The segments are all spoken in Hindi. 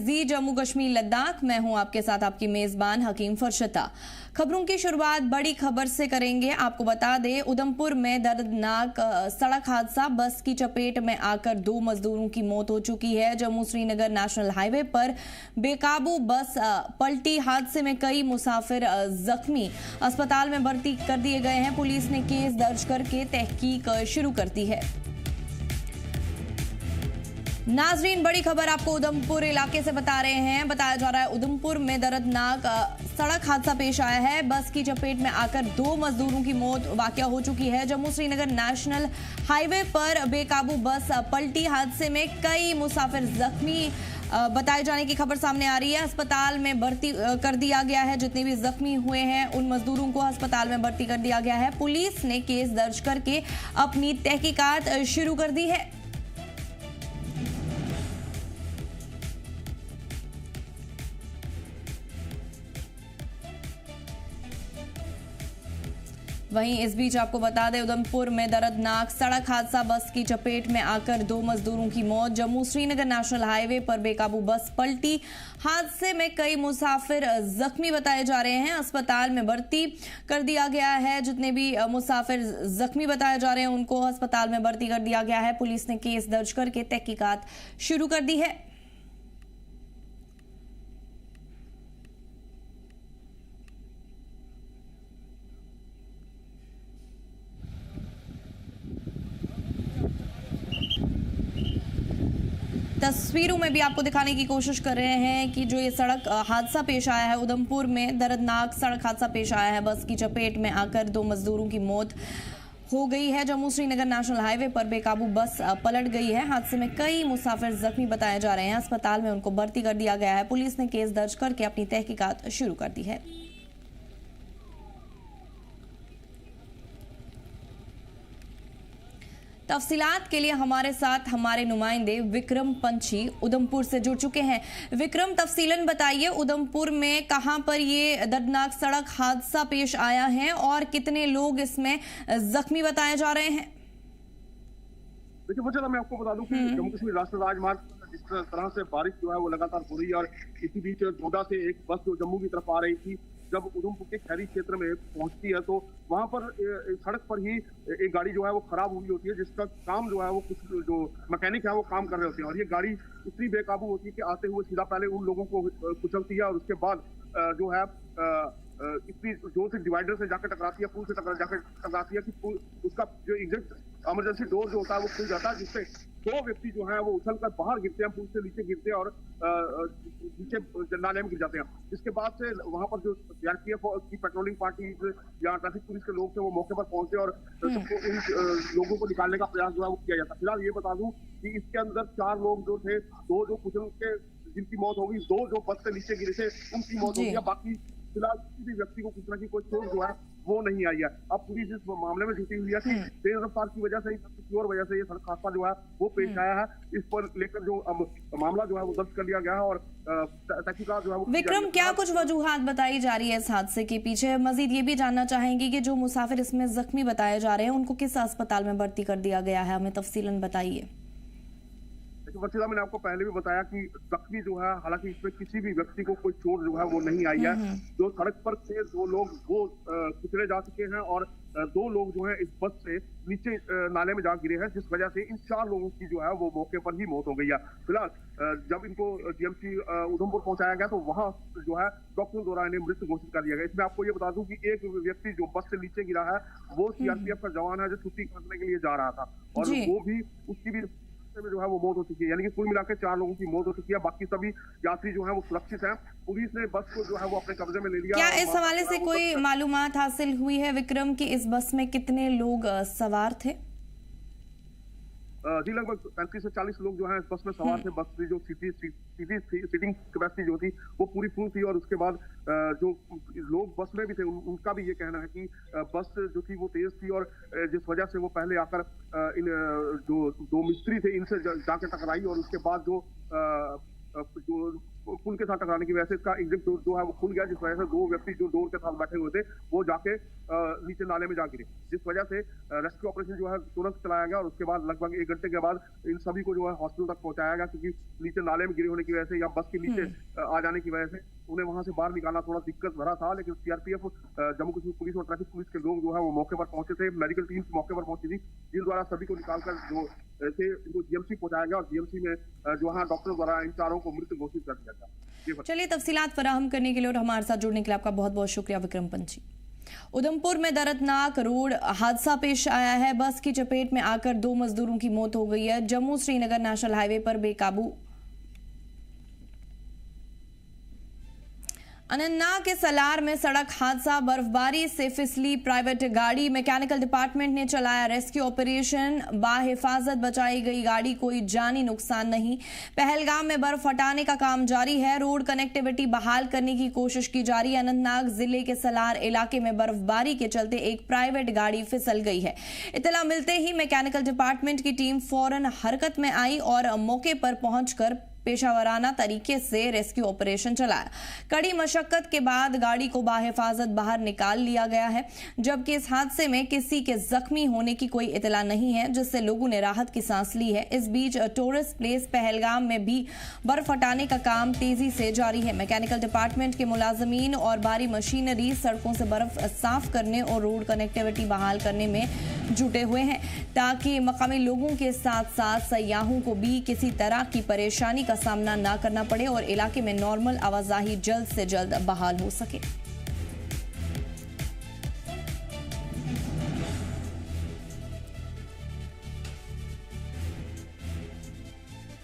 जी जम्मू कश्मीर लद्दाख। मैं हूं आपके साथ आपकी मेजबान हकीम फरशता। खबरों की शुरुआत बड़ी खबर से करेंगे। आपको बता दें, उधमपुर में दर्दनाक सड़क हादसा, बस की चपेट में आकर 2 मजदूरों की मौत हो चुकी है। जम्मू श्रीनगर नेशनल हाईवे पर बेकाबू बस पलटी। हादसे में कई मुसाफिर जख्मी, अस्पताल में भर्ती कर दिए गए हैं। पुलिस ने केस दर्ज करके तहकीक शुरू कर दी है। नाजरीन, बड़ी खबर आपको उधमपुर इलाके से बता रहे हैं। बताया जा रहा है उधमपुर में दर्दनाक सड़क हादसा पेश आया है। बस की चपेट में आकर 2 मजदूरों की मौत वाकया हो चुकी है। जम्मू श्रीनगर नेशनल हाईवे पर बेकाबू बस पलटी। हादसे में कई मुसाफिर जख्मी बताए जाने की खबर सामने आ रही है। अस्पताल में भर्ती कर दिया गया है। जितने भी जख्मी हुए हैं उन मजदूरों को अस्पताल में भर्ती कर दिया गया है। पुलिस ने केस दर्ज करके अपनी तहकीकात शुरू कर दी है। वहीं इस बीच आपको बता दें, उधमपुर में दर्दनाक सड़क हादसा, बस की चपेट में आकर 2 मजदूरों की मौत। जम्मू श्रीनगर नेशनल हाईवे पर बेकाबू बस पलटी। हादसे में कई मुसाफिर जख्मी बताए जा रहे हैं। अस्पताल में भर्ती कर दिया गया है। जितने भी मुसाफिर जख्मी बताए जा रहे हैं उनको अस्पताल में भर्ती कर दिया गया है। पुलिस ने केस दर्ज करके तहकीकात शुरू कर दी है। तस्वीरों में भी आपको दिखाने की कोशिश कर रहे हैं कि जो ये सड़क हादसा पेश आया है, उधमपुर में दर्दनाक सड़क हादसा पेश आया है। बस की चपेट में आकर 2 मजदूरों की मौत हो गई है। जम्मू श्रीनगर नेशनल हाईवे पर बेकाबू बस पलट गई है। हादसे में कई मुसाफिर जख्मी बताए जा रहे हैं। अस्पताल में उनको भर्ती कर दिया गया है। पुलिस ने केस दर्ज करके अपनी तहकीकात शुरू कर दी है। तफसीलात के लिए हमारे साथ हमारे नुमाइंदे विक्रम पंछी उधमपुर से जुड़ चुके हैं। विक्रम, तफसीलन बताइए, उधमपुर में कहां पर ये दर्दनाक सड़क हादसा पेश आया है और कितने लोग इसमें जख्मी बताए जा रहे हैं? देखिए मुझे मैं आपको बता दूं कि जम्मू कश्मीर राष्ट्रीय राजमार्ग जिस तरह से बारिश जो है वो लगातार हो रही है और इसी बीच डोडा से एक बस जो जम्मू की तरफ आ रही थी, जब उधमपुर के खैरी क्षेत्र में पहुंचती है तो वहां पर सड़क पर ही एक गाड़ी जो है वो खराब हुई होती है, जिसका काम जो है वो कुछ जो मैकेनिक है वो काम कर रहे होते हैं और ये गाड़ी इतनी बेकाबू होती है कि आते हुए सीधा पहले उन लोगों को कुचलती है और उसके बाद जो है इतनी जोर से डिवाइडर से जाकर टकराती है, पुल से जाकर टकराती है कि उसका जो एग्जिट इमरजेंसी डोर जो होता है वो खुल जाता है, जिससे 2 व्यक्ति जो है वो उछलकर बाहर गिरते हैं, पुल से नीचे गिरते हैं और नीचे नाले में गिर जाते हैं। इसके बाद से वहां पर जो सीआरपीएफ की पेट्रोलिंग पार्टी या ट्रैफिक पुलिस के लोग थे वो मौके पर पहुंचे और सबको इन लोगों को निकालने का प्रयास जो है वो किया जाता। फिलहाल ये बता दूं कि इसके अंदर 4 लोग जो थे, 2 जो कुचल के जिनकी मौत हो गई, 2 जो बस से नीचे गिरे थे उनकी मौत हो गई। बाकी फिलहाल किसी भी व्यक्ति को किसी की कोई चोट जो है वो नहीं आई है। अब पुलिस इस मामले में जुटी हुई है कि तेज रफ्तार की वजह से किसी और वजह से ये सड़क हादसा जो है वो पेश आया है। इस पर लेकर जो अब मामला जो है वो दर्ज कर लिया गया है और तहकीकात जो है वो। विक्रम, क्या कुछ वजूहात बताई जा रही है इस हादसे के पीछे? मजीद ये भी जानना चाहेंगे कि जो मुसाफिर इसमें जख्मी बताए जा रहे हैं उनको किस अस्पताल में भर्ती कर दिया गया है, हमें तफसीलन बताइए। वसीला, मैंने आपको पहले भी बताया कि जख्मी जो है, हालांकि इसमें किसी भी व्यक्ति को कोई चोट जो है वो नहीं आई है। जो सड़क पर थे 2 लोग वो कुचले जा चुके हैं और 2 लोग जो है इस बस से नीचे नाले में जा गिरे हैं, जिस वजह से इन 4 लोगों की जो है वो मौके पर ही मौत हो गई है। फिलहाल जब इनको जीएमसी उधमपुर पहुंचाया गया तो वहां जो है डॉक्टरों द्वारा इन्हें मृत घोषित कर दिया गया। इसमें आपको ये बता दूं कि एक व्यक्ति जो बस से नीचे गिरा है वो सीआरपीएफ का जवान है जो छुट्टी करने के लिए जा रहा था और वो भी उसकी भी में जो है वो मौत हो चुकी है। यानी कि कुल मिलाकर 4 लोगों की मौत हो चुकी है। बाकी सभी यात्री जो है वो सुरक्षित हैं। पुलिस ने बस को जो है वो अपने कब्जे में ले लिया। क्या इस हवाले से कोई मालूमात हासिल हुई है विक्रम कि इस बस में कितने लोग सवार थे? जी लगभग 35 से 40 लोग जो हैं इस बस में सवार थे। बस की जो सीटिंग कैपेसिटी जो थी वो पूरी फुल थी और उसके बाद जो लोग बस में भी थे उनका भी ये कहना है कि बस जो थी वो तेज थी और जिस वजह से वो पहले आकर इन जो 2 मिस्त्री थे इनसे जाकर टकराई और उसके बाद जो जो पुल के साथ टकराने की वजह से इसका एग्जिट डोर जो है वो खुल गया, जिस वजह से दो व्यक्ति जो डोर के साथ बैठे हुए थे वो जाके नीचे नाले में जा गिरे, जिस वजह से रेस्क्यू ऑपरेशन जो है तुरंत चलाया गया और उसके बाद लगभग 1 घंटे के बाद इन सभी को जो है हॉस्पिटल तक पहुंचाया गया, क्योंकि नीचे नाले में गिरे होने की वजह से या बस के नीचे आ जाने की वजह से उन्हें वहां से बाहर निकालना थोड़ा दिक्कत भरा था। लेकिन सीआरपीएफ, जम्मू कश्मीर पुलिस और ट्रैफिक पुलिस के लोग जो है वो मौके पर पहुंचे थे, मेडिकल टीम मौके पर पहुंची थी, जिन द्वारा सभी को निकालकर जो थे इनको जीएमसी पहुंचाया गया और जीएमसी में जो है डॉक्टरों द्वारा इन चारों को मृत घोषित कर दिया गया। चलिए, तफसीलात फराहम करने के लिए और हमारे साथ जुड़ने के लिए आपका बहुत बहुत शुक्रिया विक्रम पंची। उधमपुर में दर्दनाक रोड हादसा पेश आया है। बस की चपेट में आकर 2 मजदूरों की मौत हो गई है। जम्मू श्रीनगर नेशनल हाईवे पर बेकाबू अनंतनाग के सलार में सड़क हादसा, बर्फबारी से फिसली प्राइवेट गाड़ी। मैकेनिकल डिपार्टमेंट ने चलाया रेस्क्यू ऑपरेशन, बाहिफाजत बचाई गई गाड़ी, कोई जानी नुकसान नहीं। पहलगाम में बर्फ हटाने का काम जारी है, रोड कनेक्टिविटी बहाल करने की कोशिश की जा रही है। अनंतनाग जिले के सलार इलाके में बर्फबारी के चलते एक प्राइवेट गाड़ी फिसल गई है। इत्तला मिलते ही मैकेनिकल डिपार्टमेंट की टीम फौरन हरकत में आई और मौके पर पहुंचकर पेशावराना तरीके से रेस्क्यू ऑपरेशन चलाया। कड़ी मशक्कत के बाद गाड़ी को बाहिफाजत बाहर निकाल लिया गया है, जबकि इस हादसे में किसी के जख्मी होने की कोई इतला नहीं है, जिससे लोगों ने राहत की सांस ली है। इस बीच टूरिस्ट प्लेस पहलगाम में भी बर्फ हटाने का काम तेजी से जारी है। मैकेनिकल डिपार्टमेंट के मुलाजमीन और भारी मशीनरी सड़कों से बर्फ साफ करने और रोड कनेक्टिविटी बहाल करने में जुटे हुए हैं, ताकि मकामी लोगों के साथ साथ सयाहों को भी किसी तरह की परेशानी का सामना ना करना पड़े और इलाके में नॉर्मल आवाजाही जल्द से जल्द बहाल हो सके।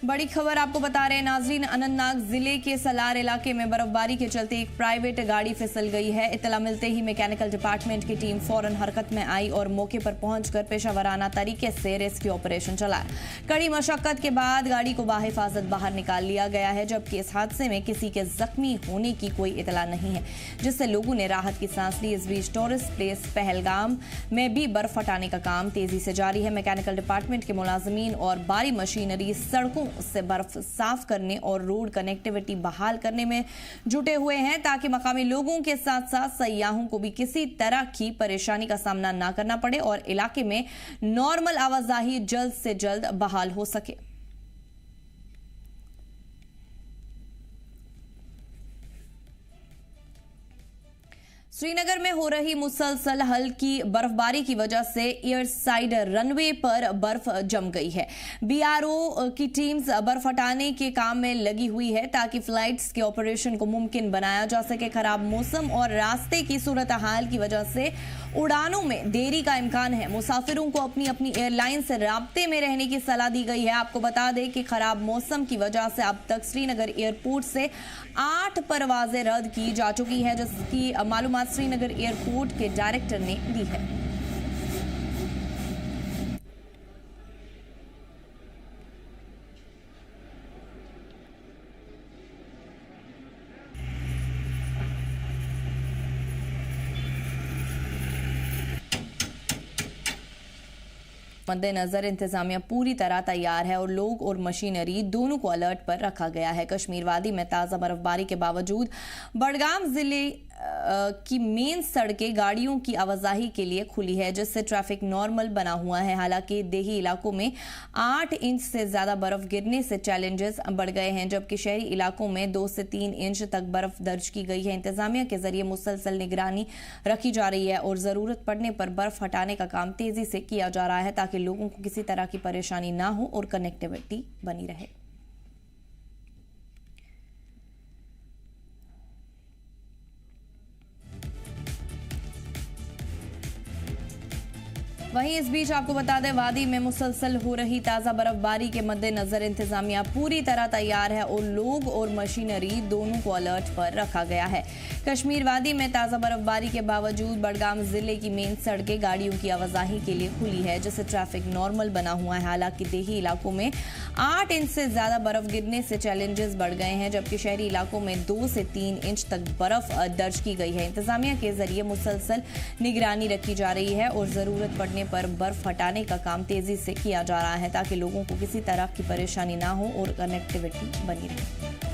बड़ी खबर आपको बता रहे हैं नाजरीन, अनंतनाग जिले के सलार इलाके में बर्फबारी के चलते एक प्राइवेट गाड़ी फिसल गई है। इत्तला मिलते ही मैकेनिकल डिपार्टमेंट की टीम फौरन हरकत में आई और मौके पर पहुंचकर पेशावराना तरीके से रेस्क्यू ऑपरेशन चलाया। कड़ी मशक्कत के बाद गाड़ी को बाहिफाजत बाहर निकाल लिया गया है, जबकि इस हादसे में किसी के जख्मी होने की कोई इत्तला नहीं है, जिससे लोगों ने राहत की सांस ली। इस बीच टूरिस्ट प्लेस पहलगाम में भी बर्फ हटाने का काम तेजी से जारी है। मैकेनिकल डिपार्टमेंट के मुलाजमीन और भारी मशीनरी सड़कों से बर्फ साफ करने और रोड कनेक्टिविटी बहाल करने में जुटे हुए हैं, ताकि मकामी लोगों के साथ साथ सयाहों को भी किसी तरह की परेशानी का सामना ना करना पड़े और इलाके में नॉर्मल आवाजाही जल्द से जल्द बहाल हो सके। श्रीनगर में हो रही मुसलसल हल्की बर्फबारी की वजह से एयर साइड रनवे पर बर्फ जम गई है। बीआरओ की टीम्स बर्फ हटाने के काम में लगी हुई है, ताकि फ्लाइट्स के ऑपरेशन को मुमकिन बनाया जा सके। खराब मौसम और रास्ते की सूरत हाल की वजह से उड़ानों में देरी का इम्कान है। मुसाफिरों को अपनी अपनी एयरलाइन से राब्ते में रहने की सलाह दी गई है। आपको बता दें कि खराब मौसम की वजह से अब तक श्रीनगर एयरपोर्ट से 8 परवाजें रद्द की जा चुकी है, जिसकी मालूमात श्रीनगर एयरपोर्ट के डायरेक्टर ने दी है। मद्देनजर इंतजामिया पूरी तरह तैयार है और लोग और मशीनरी दोनों को अलर्ट पर रखा गया है। कश्मीर वादी में ताज़ा बर्फबारी के बावजूद बडगाम जिले की मेन सड़कें गाड़ियों की आवाजाही के लिए खुली है, जिससे ट्रैफिक नॉर्मल बना हुआ है। हालांकि देही इलाकों में 8 इंच से ज्यादा बर्फ गिरने से चैलेंजेस बढ़ गए हैं, जबकि शहरी इलाकों में 2 से 3 इंच तक बर्फ दर्ज की गई है। इंतजामिया के जरिए मुसलसल निगरानी रखी जा रही है और जरूरत पड़ने पर बर्फ हटाने का काम तेजी से किया जा रहा है, ताकि लोगों को किसी तरह की परेशानी ना हो और कनेक्टिविटी बनी रहे। वहीं इस बीच आपको बता दें, वादी में मुसलसल हो रही ताज़ा बर्फबारी के मद्देनजर इंतजामिया पूरी तरह तैयार है और लोग और मशीनरी दोनों को अलर्ट पर रखा गया है। कश्मीर वादी में ताज़ा बर्फबारी के बावजूद बडगाम जिले की मेन सड़कें गाड़ियों की आवाजाही के लिए खुली है, जिससे ट्रैफिक नॉर्मल बना हुआ है। हालांकि देही इलाकों में 8 इंच से ज्यादा बर्फ गिरने से चैलेंजेस बढ़ गए हैं, जबकि शहरी इलाकों में 2 से 3 इंच तक बर्फ दर्ज की गई है। इंतजामिया के जरिए मुसलसल निगरानी रखी जा रही है और जरूरत पड़ने पर बर्फ हटाने का काम तेजी से किया जा रहा है, ताकि लोगों को किसी तरह की परेशानी ना हो और कनेक्टिविटी बनी रहे।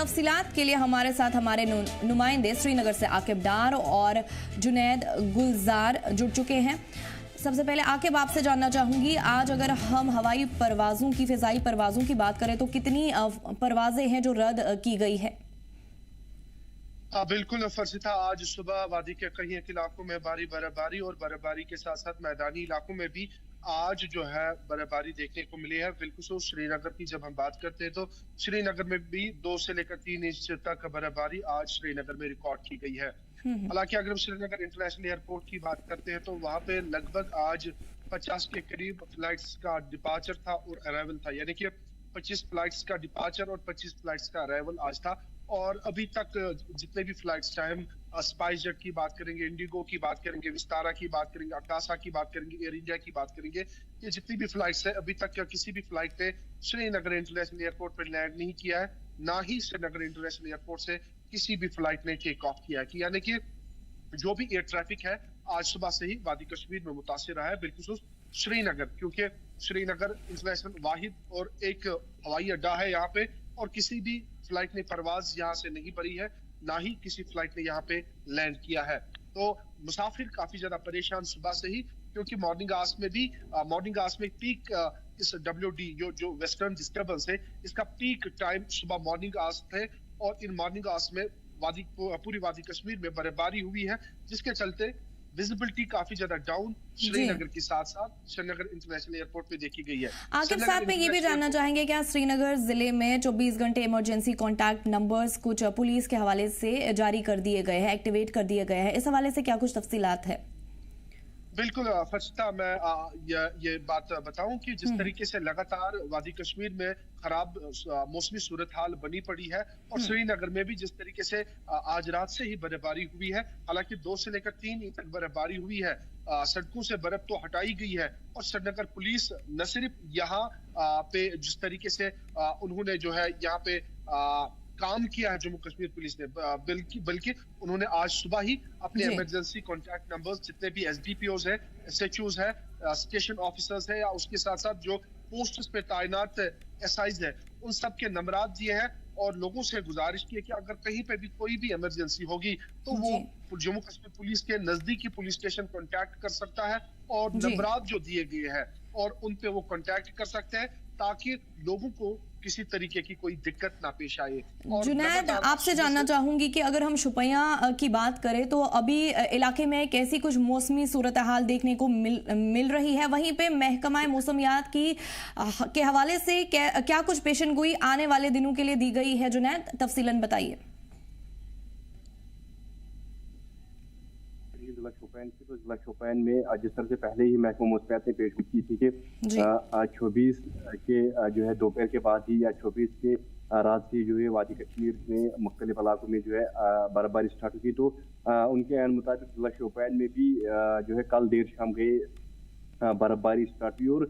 तफसीलात के लिए हमारे साथ हमारे नुमाइंदे श्रीनगर से आकिब डार और जुनैद गुलजार जुड़ चुके हैं। सबसे पहले आकिब, आपसे जानना चाहूंगी, आज अगर हम हवाई परवाजों की, फिजाई परवाजों की बात करें तो कितनी परवाजें हैं जो रद्द की गई है? बिल्कुल फरसिता, आज सुबह वादी के कई इलाकों में भारी बर्फबारी और बर्फबारी के साथ साथ मैदानी इलाकों में भी आज जो है बर्फबारी देखने को मिली है। बिल्कुल श्रीनगर की जब हम बात करते हैं तो श्रीनगर में भी 2 से लेकर 3 इंच तक बर्फबारी आज श्रीनगर में रिकॉर्ड की गई है। हालांकि अगर हम श्रीनगर इंटरनेशनल एयरपोर्ट की बात करते हैं तो वहां पे लगभग आज 50 के करीब फ्लाइट्स का डिपार्चर था और अराइवल था, यानी कि 25 फ्लाइट्स का डिपार्चर और 25 फ्लाइट्स का अराइवल आज था। और अभी तक जितने भी फ्लाइट्स, चाहे हम स्पाइस जेट की बात करेंगे, इंडिगो की बात करेंगे, विस्तारा की बात करेंगे, अकाशा की बात करेंगे, एयर इंडिया की बात करेंगे, ये जितनी भी फ्लाइट्स है अभी तक किसी भी फ्लाइट ने श्रीनगर इंटरनेशनल एयरपोर्ट पर लैंड नहीं किया है, ना ही श्रीनगर इंटरनेशनल एयरपोर्ट से किसी भी फ्लाइट ने टेक ऑफ किया है। यानी कि जो भी एयर ट्रैफिक है आज सुबह से ही वादी कश्मीर में मुतासिर रहा है, बिल्कुल श्रीनगर, क्योंकि श्रीनगर इंटरनेशनल वाहिद और एक हवाई अड्डा है यहाँ पे, और किसी भी फ्लाइट ने परवाज यहाँ से नहीं भरी है, ना ही किसी फ्लाइट ने यहाँ पे लैंड किया है। तो मुसाफिर काफी ज्यादा परेशान सुबह से ही, क्योंकि मॉर्निंग आवर्स में पीक इस WD जो वेस्टर्न डिस्टर्बेंस है, इसका पीक टाइम सुबह मॉर्निंग आवर्स थे, और इन मॉर्निंग आवर्स में पूरी वादी कश्मीर में बर्फबारी हुई है, जिसके चलते विजिबिलिटी काफी ज्यादा डाउन श्रीनगर के साथ साथ श्रीनगर इंटरनेशनल एयरपोर्ट पे देखी गई है। आखिर साथ में ये भी जानना चाहेंगे, क्या श्रीनगर जिले में 24 घंटे इमरजेंसी कॉन्टैक्ट नंबर्स कुछ पुलिस के हवाले से जारी कर दिए गए हैं, एक्टिवेट कर दिए गए हैं, इस हवाले से क्या कुछ तफसीलात है? बिल्कुल फरिश्ता, मैं ये बात बताऊं कि जिस तरीके से लगातार वादी कश्मीर में खराब मौसमी सूरत हाल बनी पड़ी है, और श्रीनगर में भी जिस तरीके से आज रात से ही बर्फबारी हुई है, हालांकि 2 से लेकर 3 इंच तक बर्फबारी हुई है, सड़कों से बर्फ तो हटाई गई है, और श्रीनगर पुलिस न सिर्फ यहाँ पे जिस तरीके से उन्होंने जो है यहाँ पे काम किया है जम्मू कश्मीर पुलिस ने, बल्कि उन्होंने आज सुबह ही अपने इमरजेंसी कॉन्टैक्ट नंबर्स, जितने भी SDPOs है, SHOs है, स्टेशन ऑफिसर्स है, या उसके साथ साथ जो पोस्ट्स पे तैनात SIs है, उन सब के नंबरात दिए हैं, और लोगों से गुजारिश की है कि अगर कहीं पे भी कोई भी इमरजेंसी होगी तो वो जम्मू कश्मीर पुलिस के नजदीकी पुलिस स्टेशन कॉन्टैक्ट कर सकता है, और नंबरात जो दिए गए हैं और उन पे वो कॉन्टैक्ट कर सकते हैं, ताकि लोगों को किसी तरीके की कोई दिक्कत ना पेश आए। जुनैद, आपसे जानना चाहूंगी कि अगर हम शुपियां की बात करें तो अभी इलाके में कैसी कुछ मौसमी सूरत हाल देखने को मिल रही है, वहीं पे महकमा मौसमियात के हवाले से क्या कुछ पेशनगोई आने वाले दिनों के लिए दी गई है? जुनैद, तफसीलन बताइए। जिला शोपियान में जिस तरह से पहले ही महकमा मौसमियात ने पेशगोई की थी कि आज 24 के जो है दोपहर के बाद ही या 24 के रात से जो है वादी कश्मीर में मुख्तलिफ इलाकों में जो है बर्फबारी स्टार्ट हुई, तो उनके अन मुताबिक जिला शोपियान में भी जो है कल देर शाम गए बर्फबारी स्टार्ट हुई, और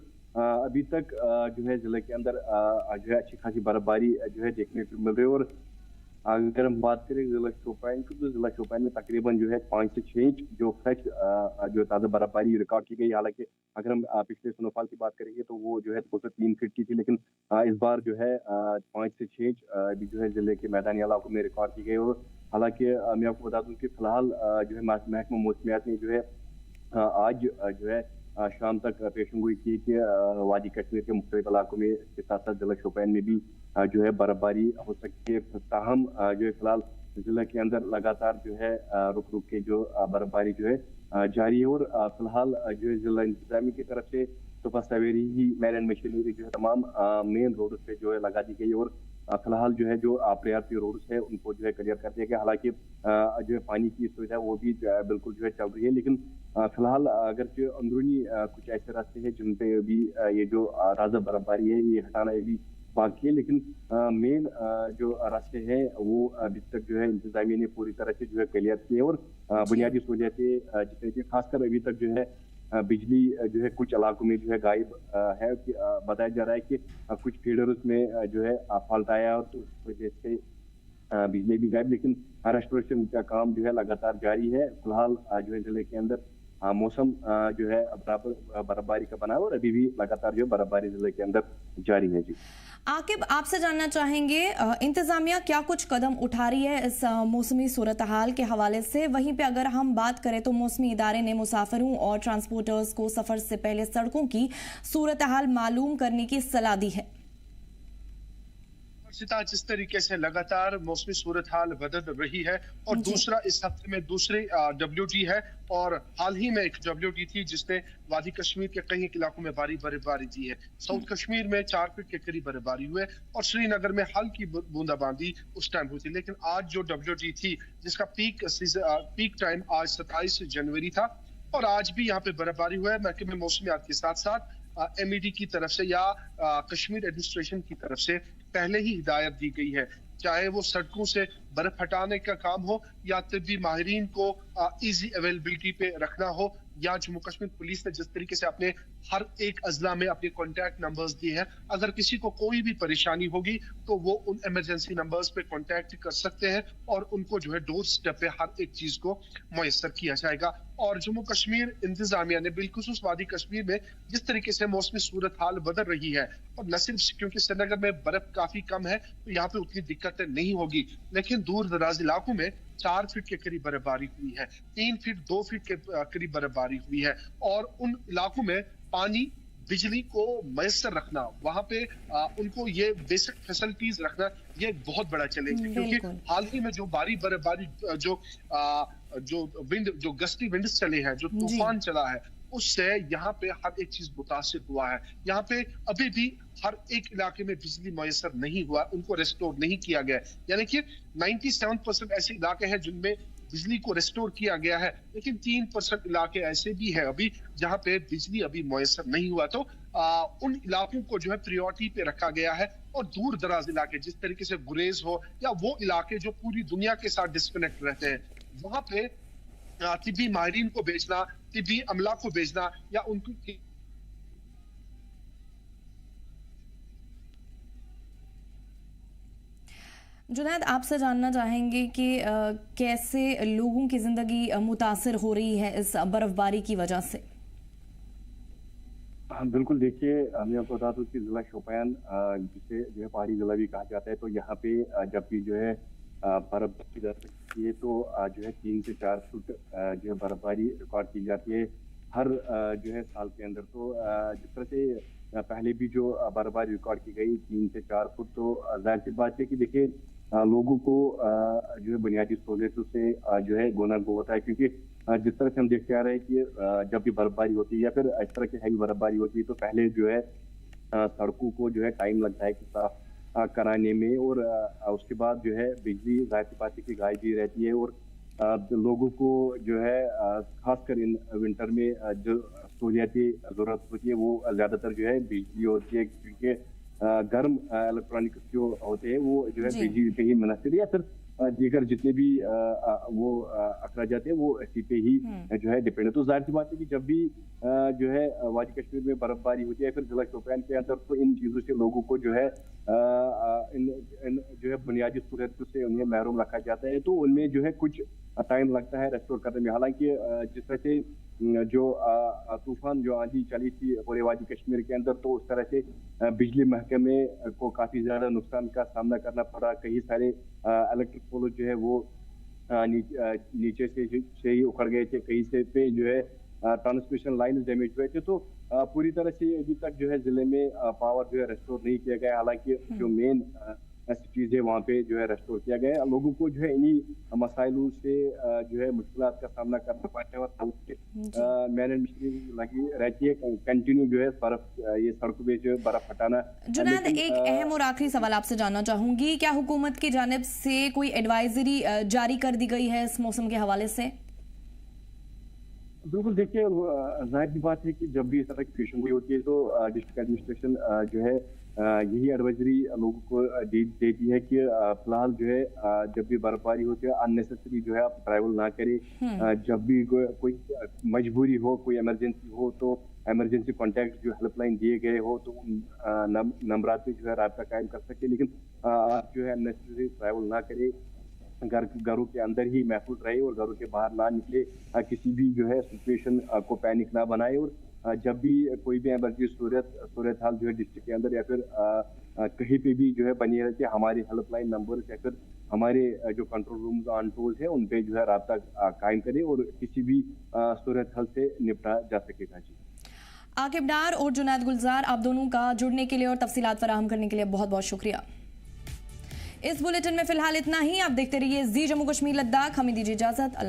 अभी तक जो है जिले के अंदर जो है अच्छी खासी बर्फबारी जो है देखने को मिल रही है। और अगर हम बात करें जिला शोपियान की, तो जिला शोपियान में तकरीबन जो है 5 से 6 इंच जो फ्रेश जो ताज़ा बर्फबारी रिकॉर्ड की गई। हालांकि अगर हम पिछले स्नोफॉल की बात करेंगे तो वो जो है 2 से 3 फीट की थी, लेकिन इस बार जो है 5 से 6 इंच अभी जो है जिले के मैदानी इलाकों में रिकॉर्ड की गई। और हालांकि मैं आपको बता दूं कि फिलहाल जो है महकमा मौसमियात ने जो है आज जो है शाम तक पेशगोई की कि वादी कश्मीर के मुख्तलिफ इलाकों में इसके साथ साथ जिला शोपियान में भी जो है बर्फबारी हो सकती है। ताहम जो है फिलहाल जिले के अंदर लगातार जो है रुक रुक के जो बर्फबारी जो है जारी है, और फिलहाल जो है जिला इंतजामिया की तरफ से सुबह सवेरे ही मैन एंड मशीनरी जो है तमाम मेन रोड पे जो है लगा दी गई, और फिलहाल जो है जो प्रायोरिटी रोड्स है उनको जो है क्लियर कर दिया गया। हालांकि जो है पानी की सुविधा वो भी बिल्कुल जो है चल रही है, लेकिन फिलहाल अगर जो अंदरूनी कुछ ऐसे रास्ते हैं जिन पे अभी ये जो ताज़ा बर्फबारी है ये हटाना भी बाकी है, लेकिन मेन जो रास्ते हैं वो अभी तक जो है इंतजामिया ने पूरी तरह से जो है क्लियर किए, और बुनियादी सहूलियतें जितनी थी, खासकर अभी तक जो है बिजली जो है कुछ इलाकों में जो है गायब है। बताया जा रहा है कि कुछ फीडर्स में जो है फॉल्ट आया, और तो उस वजह से बिजली भी गायब, लेकिन रेस्टोरेशन का काम जो है लगातार जारी है। फिलहाल जो है जिले के अंदर मौसम जो है बराबर बर्फबारी का बना है और अभी भी लगातार जो बर्फबारी जिले के अंदर जारी है जी। आकिब, आपसे जानना चाहेंगे इंतजामिया क्या कुछ कदम उठा रही है इस मौसमी सूरत हाल के हवाले से? वहीं पे अगर हम बात करें तो मौसमी इदारे ने मुसाफिरों और ट्रांसपोर्टर्स को सफर से पहले सड़कों की सूरत हाल मालूम करने की सलाह दी है। जिस तरीके से लगातार मौसमी सूरत हाल बदल रही है और दूसरा इस हफ्ते में दूसरी WD है और हाल ही में एक WD थी जिसने वादी कश्मीर के कई इलाकों में भारी बर्फबारी दी है। साउथ कश्मीर में 4 फीट के करीब बर्फबारी हुए और श्रीनगर में हल्की बूंदाबांदी उस टाइम हुई थी। लेकिन आज जो WD थी जिसका पीक टाइम आज 27 जनवरी था और आज भी यहाँ पे बर्फबारी हुआ है। महकमे मौसमियात के साथ साथ MED की तरफ से या कश्मीर एडमिनिस्ट्रेशन की तरफ से पहले ही हिदायत दी गई है, चाहे वो सड़कों से बर्फ हटाने का काम हो या तिब्बी माहिरीन को इजी अवेलेबिलिटी पे रखना हो, या जम्मू कश्मीर पुलिस ने जिस तरीके से अपने हर एक अजला में अपने कॉन्टैक्ट नंबर्स दिए हैं, अगर किसी को कोई भी परेशानी होगी तो वो उन इमरजेंसी नंबर्स पे कॉन्टैक्ट कर सकते हैं और उनको जो है डोर स्टेप पे हर एक चीज को मुयस्सर किया जाएगा। और जम्मू कश्मीर इंतजामिया ने बिलखुसूस वादी कश्मीर में जिस तरीके से मौसमी सूरत हाल बदल रही है, और न सिर्फ क्योंकि श्रीनगर में बर्फ काफी कम है तो यहाँ पे उतनी दिक्कतें नहीं होगी, लेकिन दूर दराज इलाकों में 4 फीट के करीब बर्फबारी हुई है, 3 फीट 2 फीट के करीब बर्फबारी हुई है और उन इलाकों में पानी बिजली को मैसर रखना, वहां पे उनको ये बेसिक फैसिलिटीज रखना, ये एक बहुत बड़ा चैलेंज है। क्योंकि हाल ही में जो बर्फबारी जो गस्ती विंड्स चले हैं, जो तूफान चला है, उससे यहाँ पे हर एक चीज मुतासिर हुआ है। यहाँ पे अभी भी हर एक इलाके में बिजली मैसर नहीं हुआ, उनको रेस्टोर नहीं किया गया। यानी कि 97% ऐसे इलाके हैं जिनमें बिजली को रेस्टोर किया गया है, लेकिन 3% इलाके ऐसे भी है अभी जहां पे बिजली अभी मैसर नहीं हुआ। तो उन इलाकों को जो है प्रायोरिटी पे रखा गया है और दूर दराज इलाके जिस तरीके से गुरेज हो या वो इलाके जो पूरी दुनिया के साथ डिस्कनेक्ट रहते हैं, वहां पे तिब्बी माहिरीन को भेजना, तिब्बी अमला को भेजना या उनकी जुनैद, आपसे जानना चाहेंगे कि कैसे लोगों की जिंदगी मुतासिर हो रही है इस बर्फबारी की वजह से? हाँ बिल्कुल, देखिए मैं आपको बता दूं कि जिला शोपियान जिसे जो है पहाड़ी जिला भी कहा जाता है, तो यहाँ पे जब भी जो है बर्फबारी जा सकती है तो जो है 3 से 4 फुट जो है बर्फबारी रिकॉर्ड की जाती है हर जो है साल के अंदर। तो जिस तरह से पहले भी जो बर्फबारी रिकॉर्ड की गई 3 से 4 फुट, तो जाहिर सी बात है कि देखिए लोगों को जो है बुनियादी सहूलियतों से जो है गुनागो होता है। क्योंकि जिस तरह से हम देखते आ रहे हैं कि जब भी बर्फबारी होती है या फिर इस तरह की हैवी बर्फबारी होती है तो पहले जो है सड़कों को जो है टाइम लगता है कि साफ कराने में, और उसके बाद जो है बिजली जाहिर सी बात है कि गायब भी रहती है। और लोगों को जो है खासकर इन विंटर में जो सहूलियाती जरूरत होती है वो ज्यादातर जो है बिजली होती है, क्योंकि गर्म इलेक्ट्रॉनिक्स जो होते हैं वो जो है बिजली पे ही मुनहसर, या फिर दीगर जितने भी वो अखराजात हैं वो इसी पे ही जो है डिपेंड है। तो जाहिर सी बात है कि जब भी जो है वादी कश्मीर में बर्फबारी होती है फिर जिला शोपियान के अंदर, तो इन चीजों से लोगों को जो है इन जो है बुनियादी सहूलियतों से उन्हें महरूम रखा जाता है। तो उनमें जो है कुछ टाइम लगता है रेस्टोर करने में। हालांकि जिस तरह से जो तूफान जो आंधी चली थी पूरे वादी कश्मीर के अंदर, तो उस तरह से बिजली महकमे को काफी ज्यादा नुकसान का सामना करना पड़ा। कई सारे इलेक्ट्रिक पोल जो है वो नीचे से ही उखड़ गए थे, कहीं से पे जो है ट्रांसमिशन लाइन डैमेज हुए थे। तो पूरी तरह से अभी तक जो है जिले में पावर जो है रेस्टोर नहीं किया गया। हालांकि जो मेन ऐसी चीज है वहाँ पे जो है रेस्टोर किया गया है। लोगों को जो है इन्हीं मसाइलों से जो है मुश्किलात का सामना करना पड़ता है और मेहनत मुश्किल लगी रहती है कंटिन्यू जो है बर्फ ये सड़कों पे जो बर्फ हटाना। जुनैद, एक अहम और आखिरी सवाल आपसे जानना चाहूंगी, क्या हुकूमत की जानिब से कोई एडवाइजरी जारी कर दी गई है इस मौसम के हवाले से? बिल्कुल, देखिए जाहिर सी बात है कि जब भी इस तरह की पेशन गोई होती है तो डिस्ट्रिक्ट एडमिनिस्ट्रेशन जो है यही एडवाइजरी लोगों को देती है कि फिलहाल जो है जब भी बर्फबारी होती है अननेसेसरी जो है आप ट्रैवल ना करें। जब भी कोई मजबूरी हो, कोई इमरजेंसी हो, तो इमरजेंसी कॉन्टैक्ट जो हेल्पलाइन दिए गए हो तो उन नंबरात पे जो है राब्ता कायम कर सकते हैं। लेकिन आप जो है अननेसेसरी ट्रैवल ना करें। घरों के अंदर ही महफूज रहे और घरों के बाहर ना निकले, किसी भी जो है सिचुएशन को पैनिक ना बनाए, और जब भी कोई भी इमरजेंसी सूरत हाल जो है डिस्ट्रिक्ट के अंदर या फिर कहीं पे भी जो है बनी रहती है, हमारे हेल्पलाइन नंबर या फिर हमारे जो कंट्रोल रूम्स ऑन टूल्स है उन पे जो है राब्ता कायम करें और किसी भी सूरत हाल से निपटा जा सकेगा। जी, आकिब डार और जुनैद गुलजार, आप दोनों का जुड़ने के लिए और तफसीलात फराहम करने के लिए बहुत बहुत शुक्रिया। इस बुलेटिन में फिलहाल इतना ही। आप देखते रहिए जी जम्मू कश्मीर लद्दाख। हमें दीजिए इजाजत। अल्लाह।